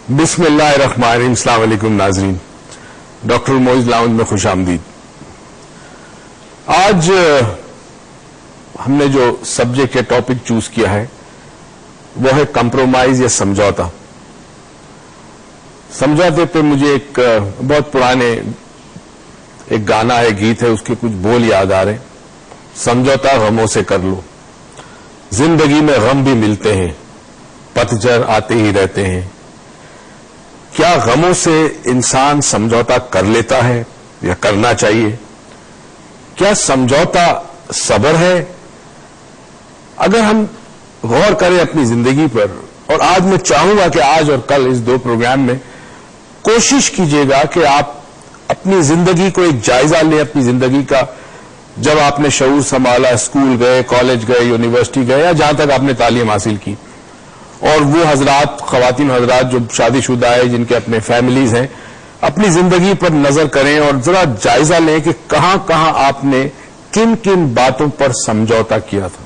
बिस्मिल्लाहिर्रहमानिर्रहीम। अस्सलाम वालेकुम नाज़रीन, डॉक्टर मोइज लाउंज में खुश आमदीद। आज हमने जो सब्जेक्ट या टॉपिक चूज किया है वो है कंप्रोमाइज या समझौता। समझौते पे मुझे एक बहुत पुराने एक गाना है, गीत है, उसके कुछ बोल याद आ रहे। समझौता गमों से कर लो, जिंदगी में गम भी मिलते हैं, पतझड़ आते ही रहते हैं। क्या गमों से इंसान समझौता कर लेता है या करना चाहिए? क्या समझौता सब्र है? अगर हम गौर करें अपनी जिंदगी पर, और आज मैं चाहूंगा कि आज और कल इस दो प्रोग्राम में कोशिश कीजिएगा कि आप अपनी जिंदगी को एक जायजा लें, अपनी जिंदगी का। जब आपने शऊर संभाला, स्कूल गए, कॉलेज गए, यूनिवर्सिटी गए, या जहां तक आपने तालीम हासिल की, और वो हजरात, खवातीन हजरात जो शादीशुदा है, जिनके अपने फैमिलीज हैं, अपनी जिंदगी पर नजर करें और जरा जायजा लें कि कहां कहां आपने किन किन बातों पर समझौता किया था,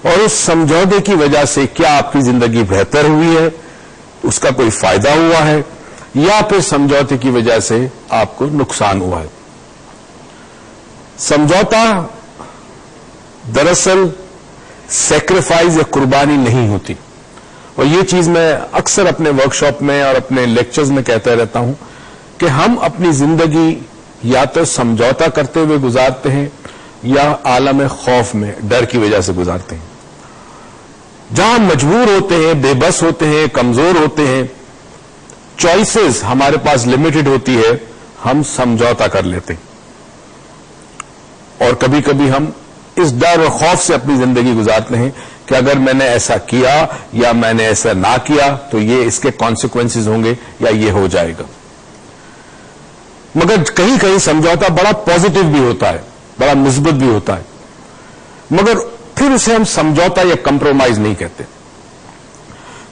और उस समझौते की वजह से क्या आपकी जिंदगी बेहतर हुई है, उसका कोई फायदा हुआ है, या फिर समझौते की वजह से आपको नुकसान हुआ है। समझौता दरअसल सैक्रिफाइस या कुर्बानी नहीं होती, और ये चीज मैं अक्सर अपने वर्कशॉप में और अपने लेक्चर्स में कहता रहता हूं कि हम अपनी जिंदगी या तो समझौता करते हुए गुजारते हैं या आलम खौफ में, डर की वजह से गुजारते हैं। जहां मजबूर होते हैं, बेबस होते हैं, कमजोर होते हैं, चॉइसेस हमारे पास लिमिटेड होती है, हम समझौता कर लेते हैं। और कभी कभी हम इस डर और खौफ से अपनी जिंदगी गुजारते हैं कि अगर मैंने ऐसा किया या मैंने ऐसा ना किया तो ये इसके कॉन्सिक्वेंसेस होंगे या ये हो जाएगा। मगर कहीं कहीं समझौता बड़ा पॉजिटिव भी होता है, बड़ा मुस्बत भी होता है, मगर फिर उसे हम समझौता या कंप्रोमाइज नहीं कहते,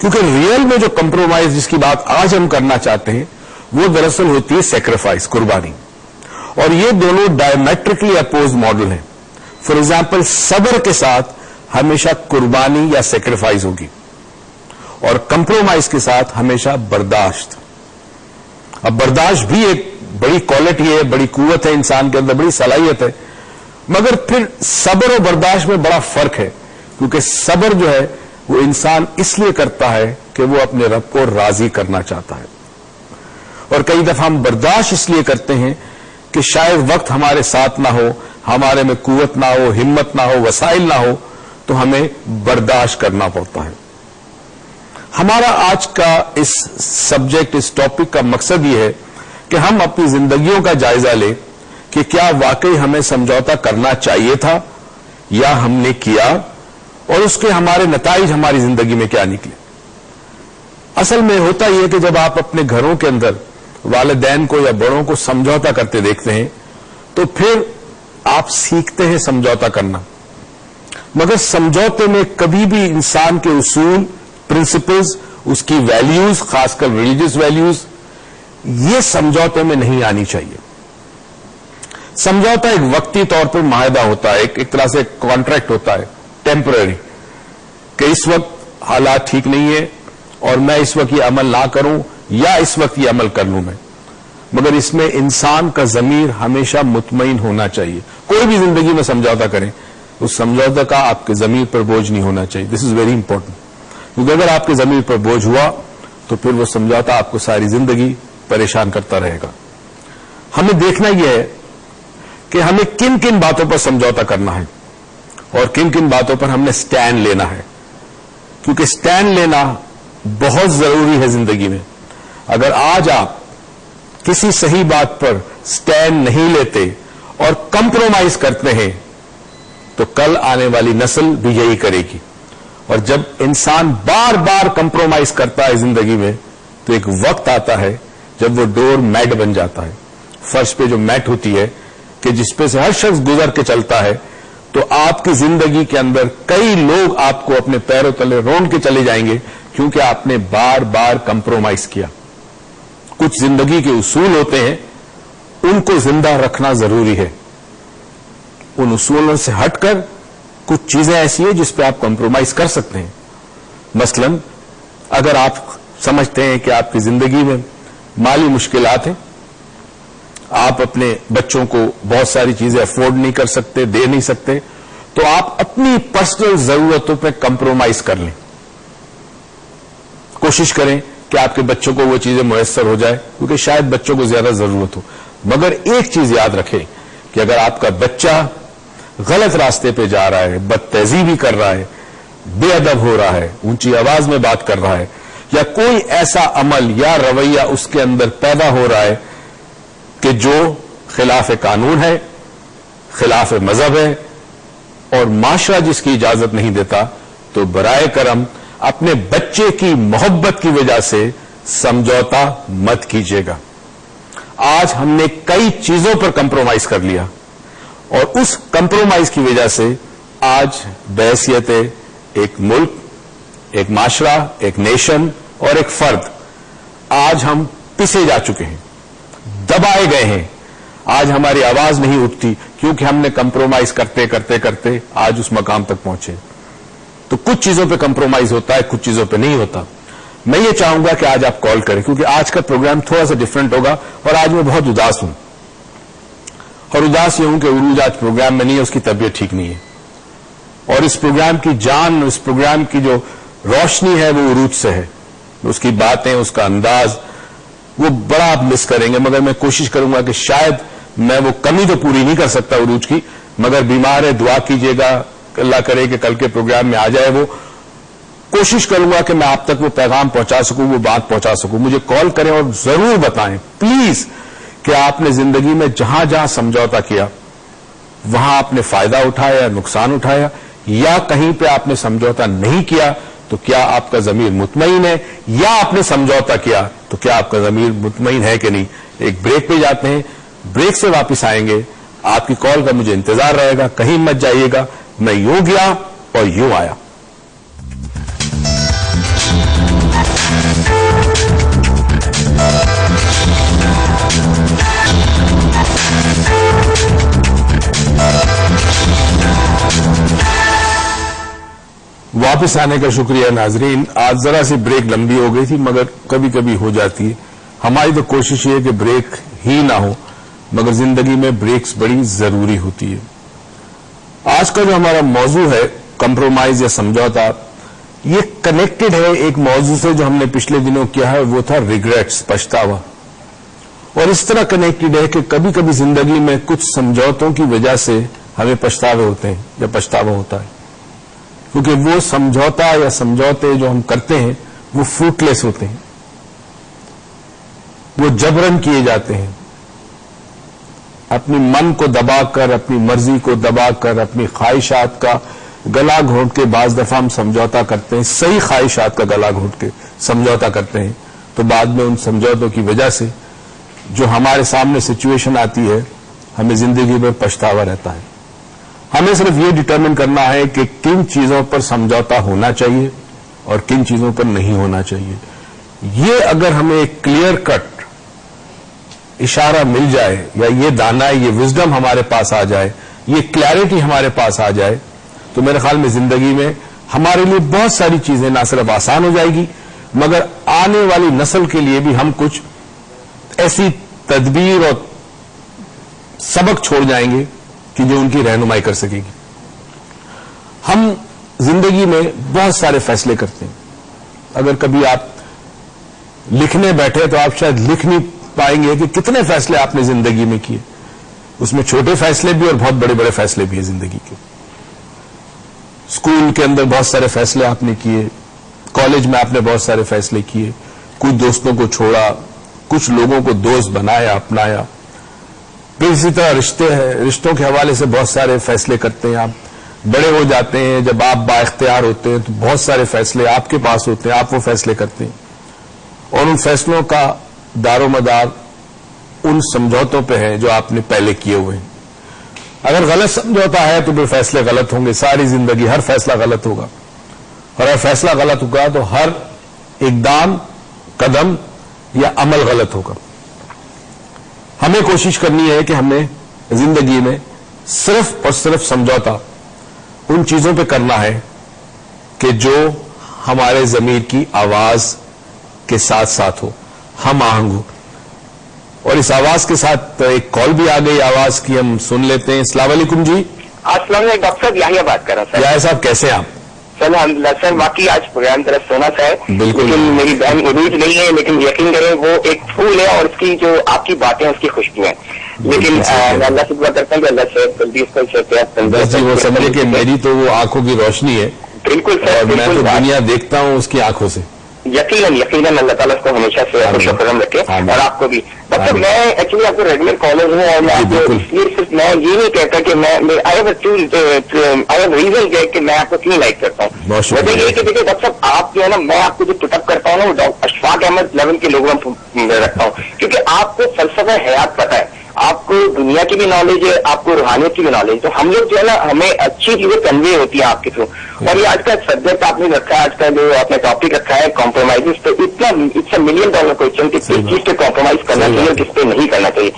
क्योंकि रियल में जो कंप्रोमाइज जिसकी बात आज हम करना चाहते हैं वो दरअसल होती है सैक्रिफाइस, कुर्बानी। और ये दोनों डायमेट्रिकली अपोज मॉडल हैं। फॉर एग्जाम्पल, सब्र के साथ हमेशा कुर्बानी या सैक्रिफाइस होगी, और कंप्रोमाइज के साथ हमेशा बर्दाश्त। अब बर्दाश्त भी एक बड़ी क्वालिटी है, बड़ी कुव्वत है, इंसान के अंदर बड़ी सलाहियत है, मगर फिर सब्र और बर्दाश्त में बड़ा फर्क है, क्योंकि सब्र जो है वो इंसान इसलिए करता है कि वो अपने रब को राजी करना चाहता है, और कई दफा हम बर्दाश्त इसलिए करते हैं कि शायद वक्त हमारे साथ ना हो, हमारे में कुव्वत ना हो, हिम्मत ना हो, वसाइल ना हो, तो हमें बर्दाश्त करना पड़ता है। हमारा आज का इस सब्जेक्ट, इस टॉपिक का मकसद ये है कि हम अपनी जिंदगियों का जायजा लें कि क्या वाकई हमें समझौता करना चाहिए था या हमने किया, और उसके हमारे नताइज हमारी जिंदगी में क्या निकले। असल में होता यह है कि जब आप अपने घरों के अंदर वालिदैन को या बड़ों को समझौता करते देखते हैं तो फिर आप सीखते हैं समझौता करना, मगर समझौते में कभी भी इंसान के उसूल, प्रिंसिपल्स, उसकी वैल्यूज, खासकर रिलीजियस वैल्यूज, ये समझौते में नहीं आनी चाहिए। समझौता एक वक्ती तौर पर माहिदा होता है, एक तरह से कॉन्ट्रैक्ट होता है, टेम्पररी, कि इस वक्त हालात ठीक नहीं है और मैं इस वक्त ये अमल ना करूं या इस वक्त ये अमल कर लूं मैं, मगर इसमें इंसान का जमीर हमेशा मुतमईन होना चाहिए। कोई भी जिंदगी में समझौता करें, उस समझौता का आपके जमीर पर बोझ नहीं होना चाहिए। दिस इज वेरी इंपॉर्टेंट, क्योंकि अगर आपके जमीर पर बोझ हुआ तो फिर वो समझौता आपको सारी जिंदगी परेशान करता रहेगा। हमें देखना यह है कि हमें किन किन बातों पर समझौता करना है और किन किन बातों पर हमने स्टैंड लेना है, क्योंकि स्टैंड लेना बहुत जरूरी है जिंदगी में। अगर आज आप किसी सही बात पर स्टैंड नहीं लेते और कंप्रोमाइज करते हैं तो कल आने वाली नस्ल भी यही करेगी, और जब इंसान बार बार कंप्रोमाइज करता है जिंदगी में तो एक वक्त आता है जब वो डोर मैट बन जाता है। फर्श पे जो मैट होती है कि जिसपे से हर शख्स गुजर के चलता है, तो आपकी जिंदगी के अंदर कई लोग आपको अपने पैरों तले रोंद के चले जाएंगे, क्योंकि आपने बार बार कंप्रोमाइज किया। कुछ जिंदगी के उसूल होते हैं, उनको जिंदा रखना जरूरी है। उन उसूलों से हटकर कुछ चीजें ऐसी है जिस पे आप कंप्रोमाइज कर सकते हैं। मसलन अगर आप समझते हैं कि आपकी जिंदगी में माली मुश्किलात हैं, आप अपने बच्चों को बहुत सारी चीजें अफोर्ड नहीं कर सकते, दे नहीं सकते, तो आप अपनी पर्सनल जरूरतों पे कंप्रोमाइज कर लें। कोशिश करें कि आपके बच्चों को वो चीजें मुयस्सर हो जाए, क्योंकि शायद बच्चों को ज्यादा जरूरत हो। मगर एक चीज याद रखें कि अगर आपका बच्चा गलत रास्ते पे जा रहा है, बदतहजीबी कर रहा है, बेअदब हो रहा है, ऊंची आवाज में बात कर रहा है, या कोई ऐसा अमल या रवैया उसके अंदर पैदा हो रहा है कि जो खिलाफ कानून है, खिलाफ मजहब है और माशरा जिसकी इजाजत नहीं देता, तो बराए करम अपने बच्चे की मोहब्बत की वजह से समझौता मत कीजिएगा। आज हमने कई चीजों पर कंप्रोमाइज कर लिया और उस कंप्रोमाइज की वजह से आज बहैसियत एक मुल्क, एक माशरा, एक नेशन और एक फर्द आज हम पिसे जा चुके हैं, दबाए गए हैं। आज हमारी आवाज नहीं उठती क्योंकि हमने कंप्रोमाइज करते करते करते आज उस मकाम तक पहुंचे। तो कुछ चीजों पे कंप्रोमाइज होता है, कुछ चीजों पे नहीं होता। मैं ये चाहूंगा कि आज आप कॉल करें, क्योंकि आज का प्रोग्राम थोड़ा सा डिफरेंट होगा और आज मैं बहुत उदास हूं। और उदास ये हूं कि उरूज आज प्रोग्राम में नहीं है, उसकी तबीयत ठीक नहीं है और इस प्रोग्राम की जान, इस प्रोग्राम की जो रोशनी है वो उरूज से है। उसकी बातें, उसका अंदाज, वो बड़ा आप मिस करेंगे। मगर मैं कोशिश करूंगा कि शायद मैं वो कमी तो पूरी नहीं कर सकता उरूज की, मगर बीमार है, दुआ कीजिएगा, अल्लाह करे कि कल के प्रोग्राम में आ जाए। वो कोशिश करूंगा कि मैं आप तक वो पैगाम पहुंचा सकूं, वो बात पहुंचा सकूं। मुझे कॉल करें और जरूर बताएं प्लीज कि आपने जिंदगी में जहां जहां समझौता किया वहां आपने फायदा उठाया, नुकसान उठाया, या कहीं पे आपने समझौता नहीं किया तो क्या आपका जमीर मुतमईन है, या आपने समझौता किया तो क्या आपका जमीर मुतमईन है कि नहीं। एक ब्रेक पे जाते हैं, ब्रेक से वापस आएंगे। आपकी कॉल का मुझे इंतजार रहेगा, कहीं मत जाइएगा। मैं यूं गया और यूं आया। वापस आने का शुक्रिया नाजरीन। आज जरा सी ब्रेक लंबी हो गई थी, मगर कभी कभी हो जाती है। हमारी तो कोशिश ये है कि ब्रेक ही ना हो, मगर जिंदगी में ब्रेक्स बड़ी जरूरी होती है। आज का जो हमारा मौजू है कंप्रोमाइज या समझौता, ये कनेक्टेड है एक मौजू से जो हमने पिछले दिनों किया है, वो था रिग्रेट्स, पछतावा। और इस तरह कनेक्टेड है कि कभी कभी जिंदगी में कुछ समझौतों की वजह से हमें पछतावे होते हैं या पछतावा होता है, क्योंकि वो समझौता या समझौते जो हम करते हैं वो फ्रूटलेस होते हैं, वो जबरन किए जाते हैं। अपनी मन को दबाकर, अपनी मर्जी को दबाकर, अपनी ख्वाहिशात का गला घोंट के बाज दफा हम समझौता करते हैं, सही ख्वाहिशात का गला घोंट के समझौता करते हैं, तो बाद में उन समझौतों की वजह से जो हमारे सामने सिचुएशन आती है, हमें जिंदगी में पछतावा रहता है। हमें सिर्फ ये डिटरमिन करना है कि किन चीजों पर समझौता होना चाहिए और किन चीजों पर नहीं होना चाहिए। ये अगर हमें एक क्लियर कट इशारा मिल जाए, या ये दाना, ये विजडम हमारे पास आ जाए, ये क्लैरिटी हमारे पास आ जाए, तो मेरे ख्याल में जिंदगी में हमारे लिए बहुत सारी चीजें ना सिर्फ आसान हो जाएगी, मगर आने वाली नस्ल के लिए भी हम कुछ ऐसी तदबीर और सबक छोड़ जाएंगे कि जो उनकी रहनुमाई कर सकेगी। हम जिंदगी में बहुत सारे फैसले करते हैं। अगर कभी आप लिखने बैठे तो आप शायद लिख नहीं पाएंगे कि कितने फैसले आपने जिंदगी में किए। उसमें छोटे फैसले भी और बहुत बड़े बड़े फैसले भी हैं जिंदगी के। स्कूल के अंदर बहुत सारे फैसले आपने किए, कॉलेज में आपने बहुत सारे फैसले किए, कुछ दोस्तों को छोड़ा, कुछ लोगों को दोस्त बनाया, अपनाया। फिर इसी तरह रिश्तों के हवाले से बहुत सारे फैसले करते हैं। आप बड़े हो जाते हैं, जब आप बाइख्तियार होते हैं तो बहुत सारे फैसले आपके पास होते हैं, आप वो फैसले करते हैं और उन फैसलों का दारोमदार उन समझौतों पे है जो आपने पहले किए हुए हैं। अगर गलत समझौता है तो फिर फैसले गलत होंगे, सारी जिंदगी हर फैसला गलत होगा, और अगर फैसला गलत होगा तो हर इकदाम, कदम या अमल गलत होगा। हमें कोशिश करनी है कि हमें जिंदगी में सिर्फ और सिर्फ समझौता उन चीजों पे करना है कि जो हमारे ज़मीर की आवाज کے ساتھ ساتھ ہو، ہم آہنگ ہو. اور اس آواز کے ساتھ ایک کال بھی آ گئی آواز کی، ہم سن لیتے ہیں. السلام علیکم جی. السلام علیکم ڈاکٹر صاحب، یحییٰ بات کر رہا ہوں. یحییٰ صاحب کیسے ہیں آپ؟ سر الحمدللہ. سر واقعی آج پروگرام طرف سونا تھا، بالکل. لیکن میری بہن عروج نہیں ہے، لیکن یقین کریں وہ ایک پھول ہے اور اس کی جو آپ کی باتیں اس کی خوشبو ہیں. لیکن میں اللہ سے دعا کرتا ہوں کہ اللہ سے جلدی اس کو بس جی وہ سمجھے کہ میری تو وہ آنکھوں کی روشنی ہے. بالکل سر، اور میں تو دنیا دیکھتا ہوں اس کی آنکھوں سے. یقیناً اللہ تعالیٰ اس کو ہمیشہ سے خوش و خرم رکھے اور آپ کو بھی. مطلب میں ایکچولی آپ کو ریگولر کالر ہوں اور میں آپ کو اس لیے صرف میں یہ نہیں کہتا کہ میں آئی ہیو ریزن کہ میں آپ کو کیوں لائک کرتا ہوں. وجہ یہ کہ دیکھیے ڈاکٹر صاحب آپ جو ہے نا، میں آپ کو جو پٹ اپ کرتا ہوں نا وہ ڈاکٹر اشفاق احمد لیول کے لوگوں میں رکھتا ہوں، کیونکہ آپ کو فلسفہ حیات پتہ ہے، آپ کو دنیا کی بھی نالج ہے، آپ کو روحانیت کی بھی نالج. تو ہم لوگ جو ہے نا ہمیں اچھی چیزیں کنوے ہوتی ہیں آپ کے تھرو. اور یہ آج کا سبجیکٹ آپ نے رکھا ہے، آج کا جو آپ نے ٹاپک رکھا ہے کمپرومائز، تو اتنا اٹس اے $1 ملین کوشچن کہ کس چیز پہ کمپرومائز کرنا چاہیے اور کس پہ نہیں کرنا چاہیے.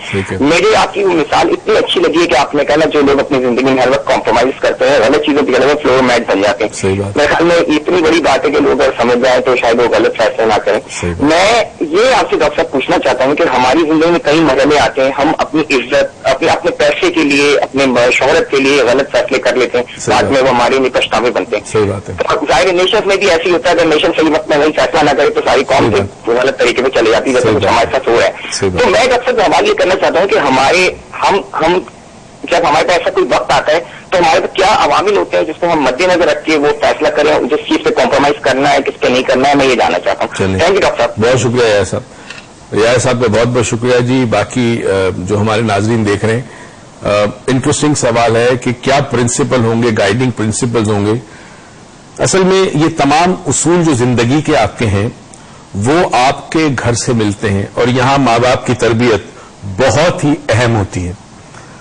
میری آپ کی وہ مثال اتنی اچھی لگی ہے کہ آپ نے کہا نا جو لوگ اپنی زندگی میں ہر وقت کمپرومائز کرتے ہیں، غلط چیزوں کی غلط فلور میٹ بن جاتے ہیں. میرے خیال میں اتنی بڑی بات ہے کہ لوگ اگر سمجھ جائیں تو شاید وہ غلط فیصلے نہ کریں. میں یہ آپ سے ڈاکٹر صاحب پوچھنا چاہتا ہوں کہ ہماری زندگی میں کئی مرحلے آتے ہیں، ہم اپنی عزت اپنے پیسے کے لیے، اپنے شہرت کے لیے غلط فیصلے کر لیتے ہیں، بعد میں وہ ہمارے لیے پچھتاوے بنتے ہیں. صحیح بات ہے. ظاہر نیشنز میں بھی ایسی ہوتا ہے، اگر نیشن صحیح وقت میں وہی فیصلہ نہ کرے تو ساری قوم غلط طریقے پہ چلے جاتی ہے، جیسے کچھ ہمارے ساتھ ہوا ہے. تو میں ڈاکٹر صاحب سوال یہ کرنا چاہتا ہوں کہ ہم جب ہمارے پاس ایسا کوئی وقت آتا ہے تو ہمارے پاس کیا عوامل ہوتے ہیں جس کو ہم مد نظر رکھ کے وہ فیصلہ کریں، جس چیز پہ کمپرومائز کرنا ہے، کس پہ نہیں کرنا ہے، میں یہ جاننا چاہتا ہوں. تھینک یو ڈاکٹر صاحب. بہت شکریہ یحییٰ صاحب. یحییٰ صاحب کا بہت بہت شکریہ جی. باقی جو ہمارے ناظرین دیکھ رہے ہیں، انٹرسٹنگ سوال ہے کہ کیا پرنسپل ہوں گے، گائیڈنگ پرنسپلز ہوں گے. اصل میں یہ تمام اصول جو زندگی کے آپ کے ہیں وہ آپ کے گھر سے ملتے ہیں، اور یہاں ماں باپ کی تربیت بہت ہی اہم ہوتی ہے.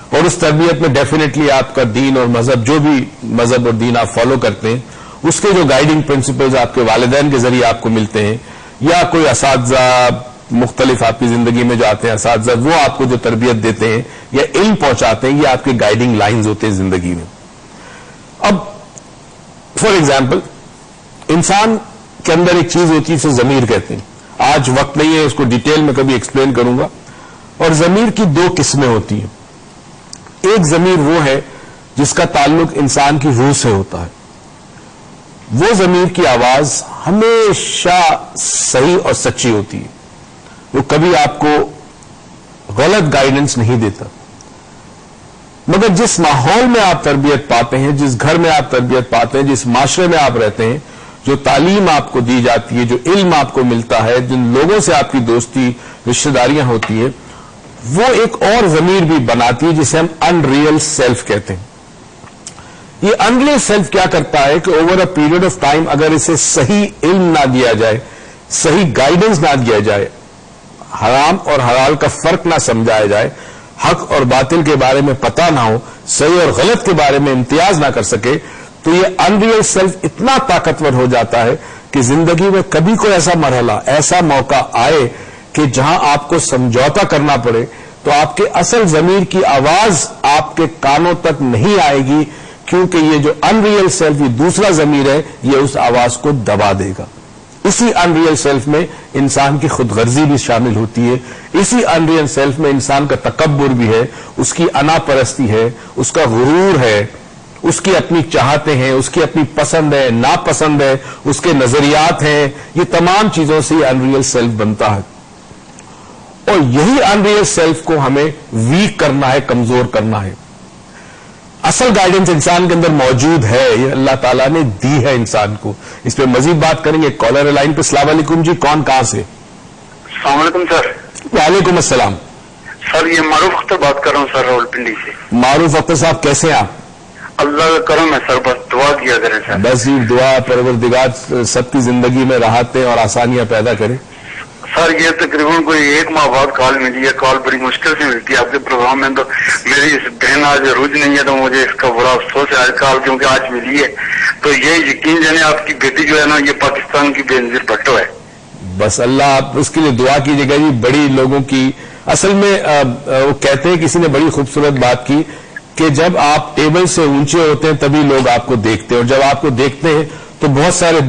اور اس تربیت میں ڈیفینیٹلی آپ کا دین اور مذہب، جو بھی مذہب اور دین آپ فالو کرتے ہیں، اس کے جو گائیڈنگ پرنسپلز آپ کے والدین کے ذریعے آپ کو ملتے ہیں، یا کوئی اساتذہ مختلف آپ کی زندگی میں جو آتے ہیں اساتذہ، وہ آپ کو جو تربیت دیتے ہیں یا علم پہنچاتے ہیں، یہ آپ کے گائیڈنگ لائنز ہوتے ہیں زندگی میں. اب فار ایگزامپل انسان کے اندر ایک چیز ہوتی ہے اسے ضمیر کہتے ہیں. آج وقت نہیں ہے اس کو ڈیٹیل میں کبھی ایکسپلین کروں گا. اور ضمیر کی 2 قسمیں ہوتی ہیں. ایک ضمیر وہ ہے جس کا تعلق انسان کی روح سے ہوتا ہے. وہ ضمیر کی آواز ہمیشہ صحیح اور سچی ہوتی ہے، وہ کبھی آپ کو غلط گائیڈنس نہیں دیتا. مگر جس ماحول میں آپ تربیت پاتے ہیں، جس گھر میں آپ تربیت پاتے ہیں، جس معاشرے میں آپ رہتے ہیں، جو تعلیم آپ کو دی جاتی ہے، جو علم آپ کو ملتا ہے، جن لوگوں سے آپ کی دوستی رشتہ داریاں ہوتی ہیں، وہ ایک اور ضمیر بھی بناتی ہے جسے ہم ان ریئل سیلف کہتے ہیں. یہ ان ریئل سیلف کیا کرتا ہے کہ over a period of time اگر اسے صحیح علم نہ دیا جائے، صحیح گائیڈنس نہ دیا جائے، حرام اور حلال کا فرق نہ سمجھایا جائے، حق اور باطل کے بارے میں پتہ نہ ہو، صحیح اور غلط کے بارے میں امتیاز نہ کر سکے، تو یہ ان ریئل سیلف اتنا طاقتور ہو جاتا ہے کہ زندگی میں کبھی کوئی ایسا مرحلہ، ایسا موقع آئے کہ جہاں آپ کو سمجھوتا کرنا پڑے تو آپ کے اصل ضمیر کی آواز آپ کے کانوں تک نہیں آئے گی، کیونکہ یہ جو ان ریئل سیلف، یہ دوسرا ضمیر ہے، یہ اس آواز کو دبا دے گا. اسی ان ریئل سیلف میں انسان کی خود غرضی بھی شامل ہوتی ہے. اسی ان ریئل سیلف میں انسان کا تکبر بھی ہے، اس کی انا پرستی ہے، اس کا غرور ہے، اس کی اپنی چاہتے ہیں، اس کی اپنی پسند ہے، ناپسند ہے، اس کے نظریات ہیں. یہ تمام چیزوں سے یہ ان ریئل سیلف بنتا ہے. اور یہی ان ریئل سیلف کو ہمیں ویک کرنا ہے، کمزور کرنا ہے. اصل گائیڈنس انسان کے اندر موجود ہے، یہ اللہ تعالیٰ نے دی ہے انسان کو. اس پہ مزید بات کریں گے. کالر لائن پہ. السلام علیکم جی، کون کہاں سے؟ السلام علیکم سر. وعلیکم السلام سر. یہ معروف اختر بات کر رہا ہوں سر، راولپنڈی سے. معروف اختر صاحب کیسے ہیں آپ؟ اللہ کا کرم ہے سر، بس دعا کیا کریں سر. بس یہ دعا پروردگار سب کی زندگی میں راحتیں اور آسانیاں پیدا کرے. سر یہ تقریباً کوئی 1 ماہ بعد کال ملی ہے. کال بڑی مشکل سے ملتی ہے آپ کے پروگرام میں. تو میری بہن آج روز نہیں ہے تو مجھے اس کا بڑا افسوس ہے آج کال کیونکہ آج ملی ہے. تو یہ یقین جانے آپ کی بیٹی جو ہے نا یہ پاکستان کی بینظیر بھٹو ہے. بس اللہ آپ اس کے لیے دعا کیجیے گا جی. بڑی لوگوں کی اصل میں وہ کہتے ہیں، کسی نے بڑی خوبصورت بات کی کہ جب آپ ٹیبل سے اونچے ہوتے ہیں تبھی لوگ آپ کو دیکھتے ہیں، اور جب آپ کو دیکھتے ہیں تو بہت سارے